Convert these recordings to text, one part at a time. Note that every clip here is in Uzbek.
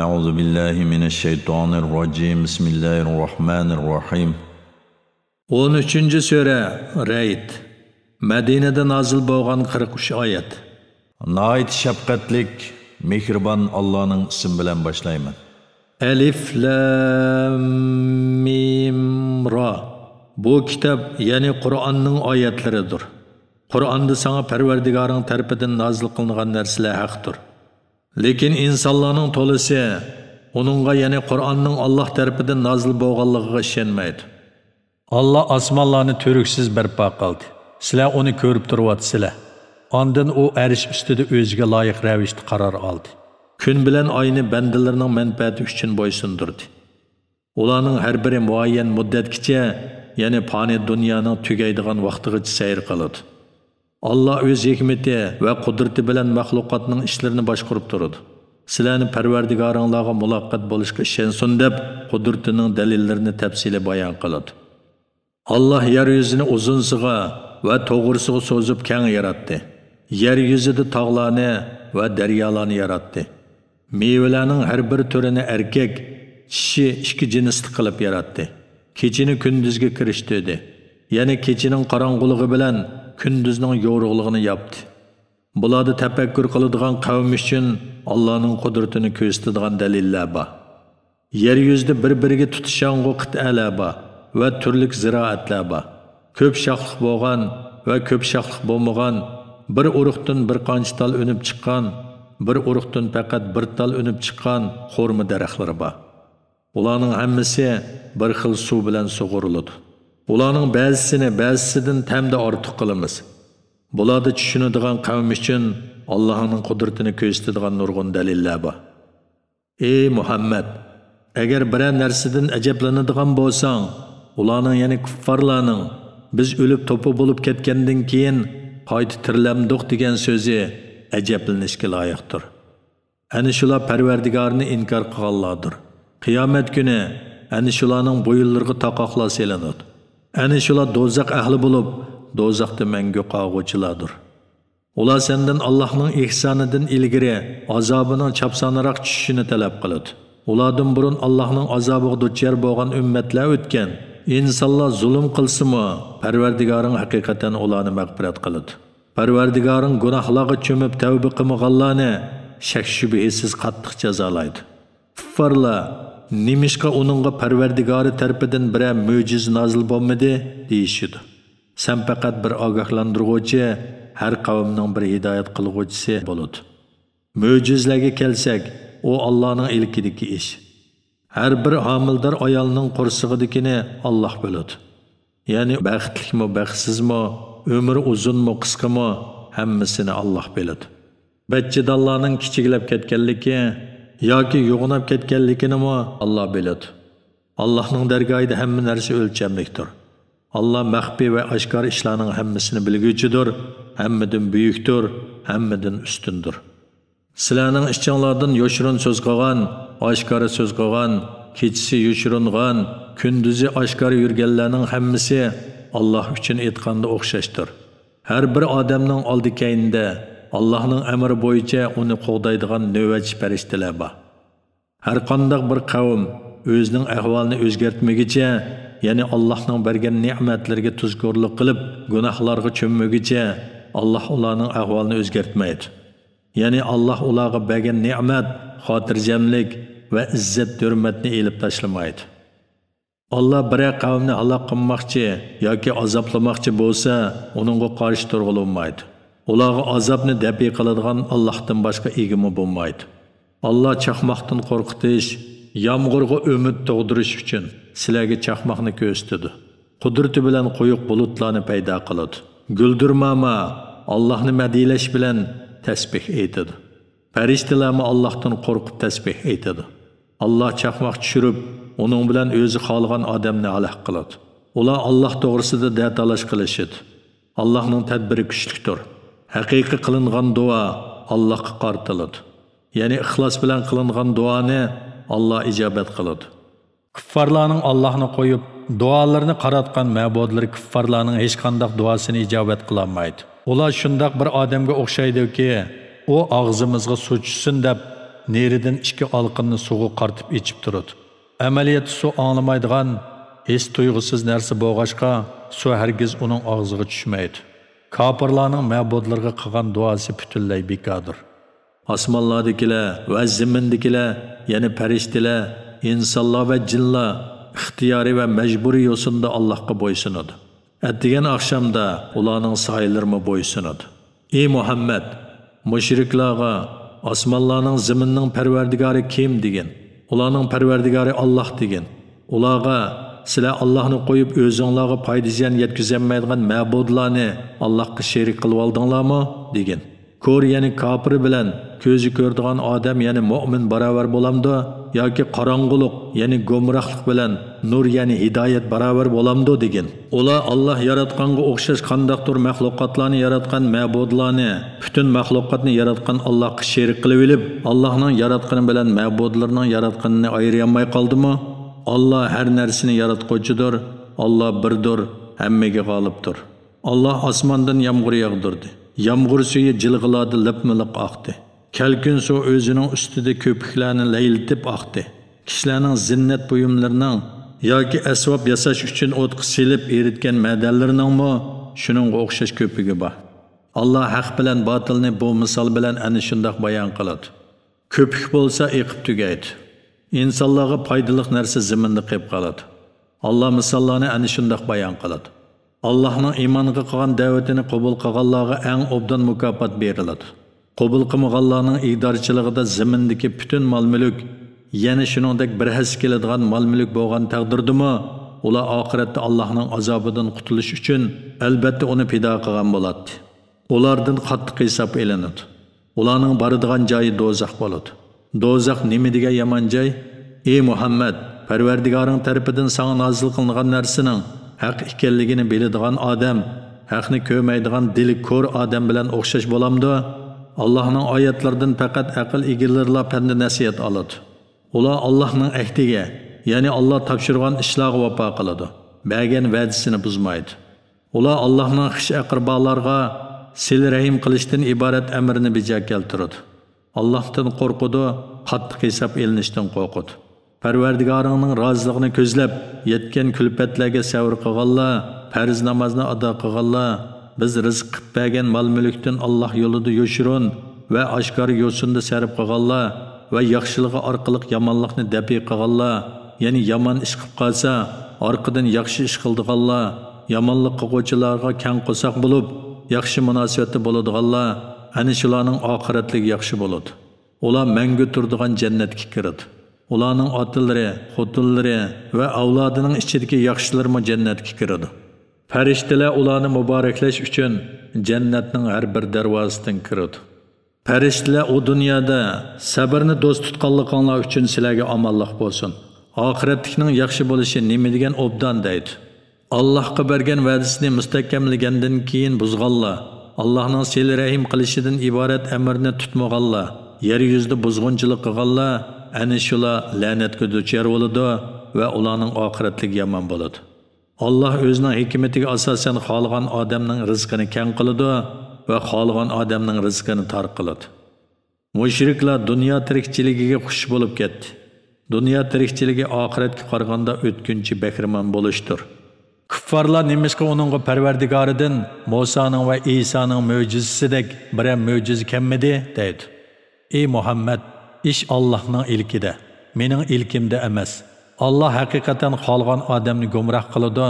أعوذ بالله من الشيطان الرجيم بسم الله الرحمن الرحيم 13. Sure Reyd Medine'de nazil bo'lgan 43 oyat. Nayt şefqatlik, mehribon Allohning ismi bilan boshlayman. Alif Lam Mim Ra. Bu kitap yani Qur'onning oyatlaridir. Qur'onda sana Parvardigoring tarafidan nazil qilingan narsalar haqdir. Lekin insonlarning to'lisi uningga yani Qur'onning Alloh tarafidan nazil bo'lganligiga ishonmaydi. Allah osmonlarni to'riksiz barpo qildi. Sizlar uni ko'rib turibsizlar. Ondan u arish ustida o'ziga loyiq ravishda qaror oldi. Kun bilan oyni bandalarning manfaati uchun bo'ysundirdi. Ularning har biri muayyan muddatgacha, ya'ni fani dunyoning tugaydigan vaqtigacha sayr qiladi. Allah o'z hikmati va qudrati bilan maxluqotning ishlarini boshqarib turadi. Sizlarni Parvardigoringlarga muloqot bo'lishga ishonsin deb qudratining dalillarini tafsili bayon qiladi. Allah yer yuzini uzunsiga va to'g'risiga so'zib keng yaratdi. Yer yuzida tog'larni va daryolarni yaratdi. Meyvelarning har bir turini erkak, kishi ikki jinsli qilib yaratdi. Kechini kunduzga kirishtirdi. Ya'ni kechining qorong'uligi bilan kunduzning yorug'ligini yapti. Bularda tafakkur qiladigan qavm uchun Allohning qudratini ko'rsatadigan dalillar bor. Yer yuzida bir-biriga tutishang'u qit'alar bor va turli ziroatlar bor. Ko'p shoxli bo'lgan va ko'p shoxli bo'lmagan, bir urug'dan bir qancha tal unib chiqqan, bir urug'dan faqat bir tal unib chiqqan xurmo daraxtlari bor. Ularning hammasi bir xil suv bilan sug'uriladi. Ularning ba'zisini ba'zisidan tamda ortiq qilamiz. Bularda tushunadigan qavm uchun Allohning qudratini ko'rsatadigan nurg'un dalillar bor. Ey Muhammad, agar biror narsadan ajablanadigan bo'lsang, ularning ya'ni kuffarlarning biz o'lib to'pi bo'lib ketgandan keyin qayta tirilamdiq degan so'zi ajablanishga loyiqdir. Ana shular Parvardigorni inkor qilganlardir. Qiyomat kuni ana shularning bo'yinlariga taqoqlar selinadi. Ana shular do'zax ahli bo'lib, do'zaxda mangu qolg'uvchilardir. Ular sendan Allohning ihsonidan ilgari azobining chapsonroq tushishini talab qiladi. Ulardan burun Allohning azobiga duchor bo'lgan ummatlar o'tgan. İnsanlar zulm qilsa-mu, Parvardigoring haqiqatan ularni mag'firat qiladi. Parvardigoring gunohlarga cho'mib tavba qilmaganlarni shak shubhasiz qattiq jazolaydi. Kuffarlar nimishqa uningga Parvardigori tarafidan bir mo'jiz nozil bo'lmadi deyishdi. Sen faqat bir ogohlantiruvchi, har qavmning bir hidoyat qilguvchisi bo'ladi. Mo'jizlarga kelsak, u Allohning ilkidagi ish. Her bir hamildar ayolning qursig'idikini Allah biladi. Yani baxtlikmi, baxtsizmi, ömrü uzunmi, qisqami, hammasini Allah biladi. Bachchadonlarning kichiklab ketganligi yoki yo'g'inab ketganligini Allah biladi. Allohning dargohida hamma narsa o'lchamlikdir. Allah maxfiy va oshkor ishlarning hammasini bilguvchidir, hammadan buyukdir, hammadan ustundir. Sizlarning ishchinglardan yoshirin so'z qilgan, oshkora so'z qilgan, kechisi yoshiringan, kunduzi oshkora yurganlarning hammasi Alloh uchun aytganda o'xshashdir. Har bir odamning oldi-keynida Allohning amri bo'yicha uni qo'g'daydigan navbatchi farishtalar bor. Har qanday bir qavm o'zining ahvolini o'zgartmagicha, ya'ni Allohning bergan ne'matlarga tuzkorlik qilib, gunohlarga cho'mmagicha Alloh ularning ahvolini o'zgartmaydi. Yani Allah ularga bergan ne'mat, xotirjamlik va izzat hurmatni elib tashlamaydi. Allah bir qavmni halok qilmoqchi yoki azoblamoqchi bo'lsa, uningga qarshi turg'ilmaydi. Ularga azobni dabi qiladigan Allohdan boshqa egimi bo'lmaydi. Allah chaqmoqdan qo'rqitish, yomg'irga umid tug'dirish uchun sizlarga chaqmoqni ko'rsatdi. Qudrati bilan quyuq bulutlarni paydo qiladi. Guldirmama Allohni madiylash bilan tasbih aytadi. Farishtalarmi Allohdan qo'rqib tasbih aytadi. Allah chaqmoq tushirib, uning bilan o'zi xohlagan odamni halok qiladi. Ular Alloh to'g'risida datalash qilishadi. Allohning tadbiri kuchlidir. Haqiqiy qilingan duo Allohga qartiladi. Ya'ni ixlos bilan qilingan duoni Allah ijobat qiladi. Kuffarlarning Allohni qo'yib, duolarini qaratgan ma'budlar kuffarlarning hech qanday duosini ijobat qilolmaydi. Ular shundoq bir odamga o'xshaydiki, u og'zimizga suv tushsin deb neridan ikki olqinni suvga qartib ichib turadi. Amaliyat suv anglamaydigan, his tuyg'usiz narsa bo'lg'achqa, suv hargiz uning og'ziga tushmaydi. Kafirlarning ma'budlarga qilgan duosi butunlay bekordir. Osmonlardagilar va zamindagilar, ya'ni farishtalar, insonlar va jinlar ixtiyoriy va majburiy yo'sinda Allohga bo'ysunadi. Atdigan oqshomda ularning soyillarimi bo'ysunadi. Ey Muhammad, mushriklarga osmonlarning, zaminning parvardigori kim degan? Ularning parvardigori Alloh degan. Ularga sizlar Allohni qo'yib o'zingizlarga foyda ziyon yetkazolmaydigan ma'budlarni Allohga sherik qilib oldinglarmi degan. Ko'r ya'ni kofir bilan ko'zi ko'rdigan odam ya'ni mu'min barobar bo'lamdi yoki qorong'ulik ya'ni gumrohlik bilan nur ya'ni hidoyat barobar bo'lamdi degan. Ular Alloh yaratganga o'xshash qandaqdir mahluqotlarni yaratgan ma'budlarni, butun mahluqotni yaratgan Allohga sherik qilib olib, Allohning yaratgani bilan ma'budlarning yaratganini ayira olmay qoldimi? Allah her narsani yaratquchidir. Allah birdir, hammaga g'olibdir. Allah osmondan yomg'ir yog'dirdi. Yomg'ir suvi jilg'iladi, lip-miliq oqdi. Kalkun suv o'zining ustida ko'piklarni laylitib oqdi. Kishilarning zinnat buyumlarining yoki asbob yasash uchun o'tqa silib eritgan ma'danlarningmi shuningga o'xshash ko'pigi bor. Allah haq bilan botilni bu misol bilan ana shundoq bayon qiladi. Ko'pik bo'lsa eqib tugaydi. İnsanlarga foydali narsa zaminda qolib qoladi. Allah misollarni ana shundoq bayon qiladi. Allohning iymoniga qilgan da'vatini qabul qilganlarga eng obdan mukofot beriladi. Qabul qilmaganlarning idorchiligida zamindagi butun mol-mulk, yana shuningdek bir has keladigan mol-mulk bo'lgan taqdirdimi, ular oxiratda Allohning azobidan qutulish uchun albatta uni fido qilgan bo'ladi. Ulardan qattiq hisob elinadi. Ularning boradigan joyi do'zax bo'ladi. Do'zax nima degan yomon joy? Ey Muhammad, Parvardigoring tarafidan sana nozil qilingan narsaning haq ekanligini biladigan odam, haqni ko'rmaydigan dili ko'r odam bilan o'xshash bo'lamdi. Allohning oyatlaridan faqat aql egalarilar panda nasihat oladi. Ular Allohning ahdiga, ya'ni Alloh topshirgan ishlarga vafo qiladi. Bergan va'dasini buzmaydi. Ular Allohning xish aqrbolarga sil rahim qilishdan iborat amrini bajo keltiradi. Allah'tan qo'rqudi, qattiq hisob elinishdan qo'rqudi. Parvardigoringning roziligini ko'zlab, yetgan kulfatlarga sabr qilganlar, farz namozni ado qilganlar, biz rizq qilib bergan mol-mulkdan Alloh yo'lida yo'shirun va oshkor yo'sinda sarf qilganlar va yaxshiligi orqali yomonlikni dafi qilganlar, ya'ni yomon ish qilib qolsa, orqadan yaxshi ish qildiganlar, yomonlik qiluvchilarga kang qo'saq bo'lib, yaxshi munosabatda bo'ladiganlar, ana shularning oxiratligi yaxshi bo'ladi. Ular mangu turadigan jannatga kiradi. Ularning otilari, xotinlari va avlodining ichidagi yaxshilarmi jannatga kiradi. Farishtalar ularni muboraklash uchun jannatning har bir darvozasidan kiradi. Farishtalar u dunyoda sabrni do'st tutganliginglar uchun sizlarga omonlik bo'lsin. Oxiratlikning yaxshi bo'lishi nima degan obdan deydi. Allohga bergan va'dasini mustahkamlagandan keyin buzganlar, Allah'ның seli rahim qilishidan iborat amrni tutmaganlar, yer yuzida buzg'unchilik qilganlar, ana shular la'natga duchor bo'ladi va ularning oxiratligi yomon bo'ladi. Allah o'zining hikmatiga asosan xohlagan odamning rizqini keng qiladi va xohlagan odamning rizqini tor qiladi. Mushriklar dunyo tirikchiligiga xush bo'lib ketdi. Dunyo tirikchiligi oxiratga qaraganda o'tkinchi bahramon bo'lishdir. Kuffarlar nimishqa onunğa Parvardigoridan Musoning va Isoning mo'jizasidek bir mo'jiza kelmadi deydi. Ey Muhammad, ish Allohning ilkida, mening ilkimda emas. Alloh haqiqatan xohlagan odamni gumroh qiladi,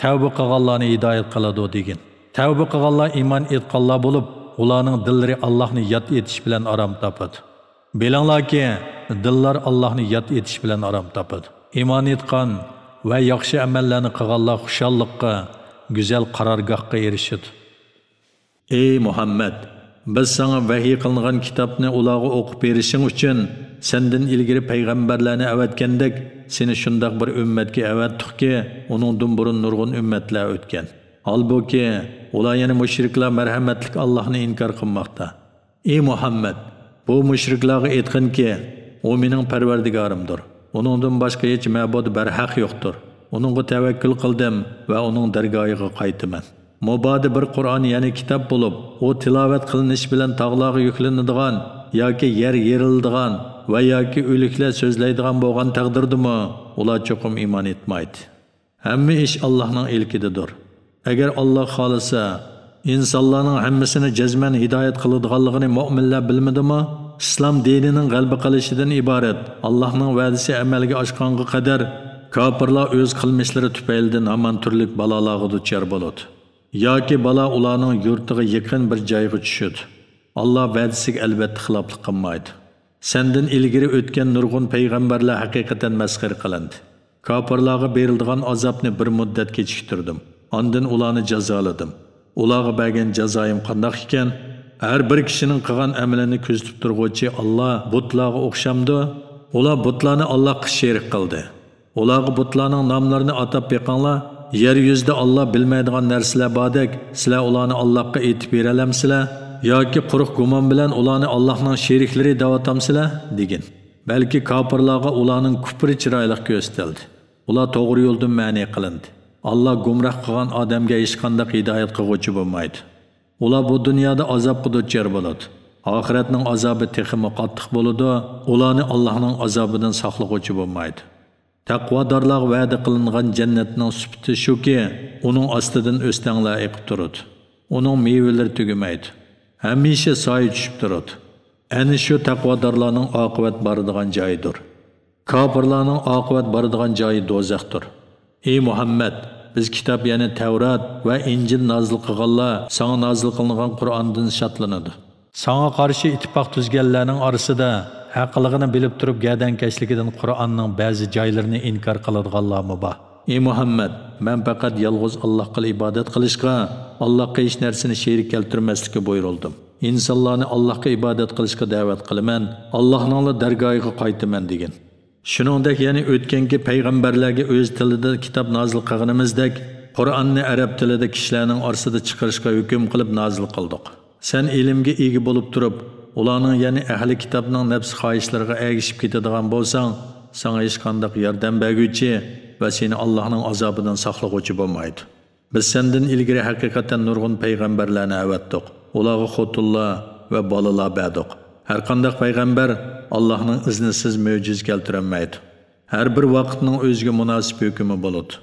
tavba qilganlarni hidoyat qiladi degan. Tavba qilganlar iymon etganlar bo'lib, ularning dillari Allohni yod etish bilan arom topadi. Bilinglarki, dillar Allohni yod etish bilan arom topadi. Iymon etgan va yaxshi amallarni qilganlar xushalliqqa, go'zal qarorgohga erishadi. Ey Muhammad, biz sana vahiy qilingan kitobni ularga o'qib berishing uchun sendan ilgari payg'ambarlarni avatgandek, seni shundoq bir ummatga avatdikki, uningdan burun nurg'un ummatlar o'tgan. Halbuki ular yana mushriklar marhamatlik Allohni inkor qilmoqda. Ey Muhammad, bu mushriklarga aytqinki, u mening Parvardigorimdir. Onundan boshqa hech ma'bud barhaq yo'qdir. Onunga tavakkul qildim va uning dargohiga qaytaman. Mubodi bir Qur'on ya'ni kitob bo'lib, u tilovat qilinish bilan tog'larga yuklanadigan yoki yer yeriladigan va yoki o'liklar so'zlaydigan bo'lgan taqdirdimi, ular cho'qim iymon etmaydi. Hamma ish Allohning ilkididir. Agar Alloh xolisa, insonlarning hammasini jazman hidoyat qiladiganligini mu'minlar bilmadimi? İslam dinining g'alaba qilishidan iborat. Allohning va'dasi amalga oshganga qadar kofirlar o'z qilmishlari tufaylidan hamon turli balolarga duchor bo'ladi. Yoki balo ularning yurtiga yaqin bir joyga tushadi. Alloh va'dasiga albatta xiloflik qilmaydi. Sendan ilgari o'tgan nurg'un payg'ambarlar haqiqatan masxir qilindi. Kofirlarga berilgan azobni bir muddat kechiktirdim. Ondan ularni jazoladim. Ularga bergan jazoim qanday ekan? Her bir kişinin qilgan amalini ko'zitib turg'uvchi Allah butlarga o'xshamdi. Ular butlarni Allohga sherik qildi. Ularga butlarning nomlarini atab beqinglar. Yer yuzida Allah bilmaydigan narsalar bordek, sizlar ularni Allohga aytib beralamsizlar yoki quruq gumon bilan ularni Allohning sheriklari da'vatamsizlar degan. Balki kofirlarga ularning kufri chiroyli ko'rsatildi. Ular to'g'ri yo'ldan ma'ni qilindi. Allah gumroh qilgan odamga hech qanday hidoyat qiluvchi bo'lmaydi. Ular bu dunyoda azobga duchor bo'ladi. Oxiratning azobi texmi qattiq bo'ladi. Ularni Allohning azobidan saqlag'uvchi bo'lmaydi. Taqvodorlar va'da qilingan jannatning sifati shuki, uning ostidan o'stanglar eqib turadi. Uning mevalari tugamaydi. Hamisha soy tushib turadi. Ana shu taqvodorlarning oqibat boradigan joyidir. Kofirlarning oqibat boradigan joyi do'zaxdir. Ey Muhammad, biz kitob ya'ni Tavrat va Injil nozil qilganlar sana nozil qilingan Qur'ondan shatlanadi. Sana qarshi ittifoq tuzganlarning orasida haqligini bilib turib gadankashligidan Qur'onning ba'zi joylarini inkor qiladiganlarmi bor. Ey Muhammad, men faqat yolg'iz Allohga ibodat qilishga, Allohga hech narsani sherik keltirmaslikka buyurildim. İnsanlarni Allohga ibodat qilishga da'vat qilaman, Allohning dargohiga qaytaman degan. Shuningdek, ya'ni o'tgangi payg'ambarlarga o'z tilida kitob nozil qilganimizdek, Qur'onni arab tilida kishilarning orasida chiqarishga hukm qilib nozil qildik. Sen ilmga ega bo'lib turib, ularning ya'ni ahli kitobning nafs xohishlariga ergishib ketadigan bo'lsang, sana hech qanday yordam berguvchi va seni Allohning azobidan saqlag'uvchi bo'lmaydi. Biz sendan ilgari haqiqatan nurg'un payg'ambarlarni avatdik. Ularga xotullar va bolalar berdik. Her qanday payg'ambar Allohning iznisiz mo'jiz keltirolmaydi. Har bir vaqtning o'ziga munosib hukmi bo'ladi.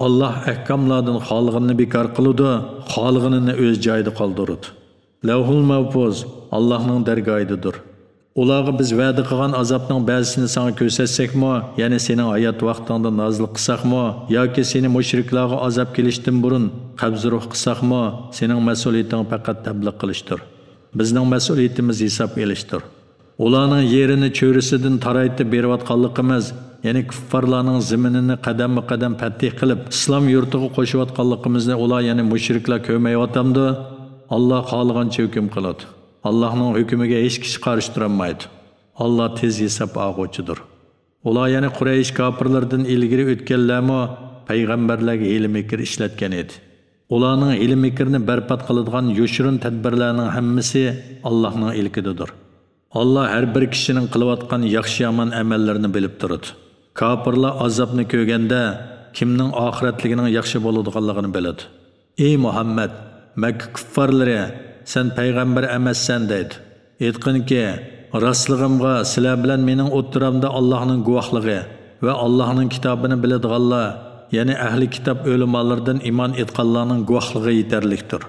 Alloh ahkomlardan xolig'ini bekor qiladi, xolig'ini o'z joyida qoldiradi. Lavhul Mahfuz Allohning dargohidadir. Ularga biz va'da qilgan azobning ba'zisini sana ko'rsatsakmi, ya'ni sening hayot vaqtingda nozil qilsakmi, yoki seni mushriklarga azob kelishdan burun qabzruh qilsakmi, sening mas'uliyating faqat tabliq qilishdir. Bizning mas'uliyatimiz hisob elishdir. Ularning yerini cho'risidan taraytib berayotganligimiz, ya'ni kuffarlarning zaminini qadam-qadam fath qilib, islom yurtiga qo'shayotganligimizni ular ya'ni mushriklar ko'rmayotgandi. Alloh xohlagancha hukm qiladi. Allohning hukmiga hech kishi qarshi turolmaydi. Alloh tez hisob olg'uchidir. Ular ya'ni Quraysh kofirlardan ilgari o'tganlarmi payg'ambarlarga hiyla-mikr ishlatgan edi. Ularning hiyla-mikrni barpot qiladigan yo'shirin tadbirlarning hammasi Allohning ilkididir. Allah her bir kishining qilayotgan yaxshi-yomon amallarini bilib turadi. Kofirlar azobni ko'rganda kimning oxiratligining yaxshi bo'ladiganligini biladi. Ey Muhammad, Makka kuffarlari, sen payg'ambar emassan deydi. Aytqinki, rostligimga sizlar bilan mening o'ttiramda Allohning guvohligi va Allohning kitobini biladiganlar, ya'ni ahli kitob o'limalaridan iymon etganlarning guvohligi yetarlikdir.